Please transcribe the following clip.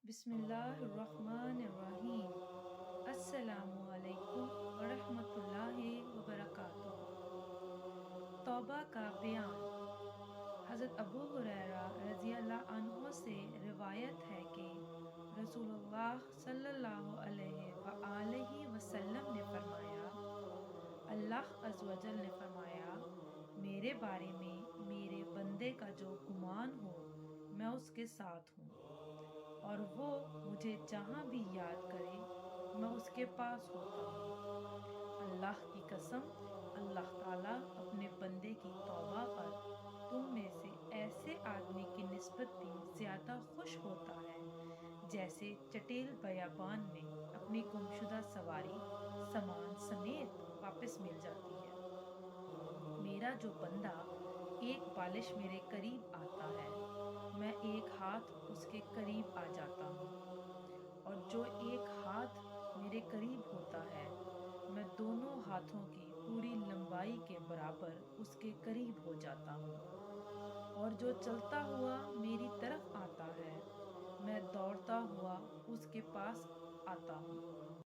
बिस्मिल्लाहिर्रहमानिर्रहीम। अस्सलामु अलैकुम वरहमतुल्लाहि वबरकातुहू। तौबा का बयान। हज़रत अबू हुरैरा रज़ियल्लाहु अन्हु से रिवायत है कि रसूलुल्लाह सल्लल्लाहु अलैहि वसल्लम ने फरमाया, अल्लाह अज़्ज़ व जल ने फरमाया, मेरे बारे में मेरे बंदे का जो गुमान हो मैं उसके साथ हूँ, और वो मुझे जहाँ भी याद करे मैं उसके पास होता हूँ। अल्लाह की कसम, अल्लाह ताला अपने बंदे की तौबा पर तुम में से ऐसे आदमी की निस्बत भी ज़्यादा खुश होता है जैसे चटेल बयाबान में अपनी गुमशुदा सवारी सामान समेत वापस मिल जाती है। मेरा जो बंदा एक बालिश मेरे करीब आता है, मैं एक हाथ उसके करीब आ जाता हूँ, और जो एक हाथ मेरे करीब होता है मैं दोनों हाथों की पूरी लंबाई के बराबर उसके करीब हो जाता हूँ। और जो चलता हुआ मेरी तरफ आता है मैं दौड़ता हुआ उसके पास आता हूँ।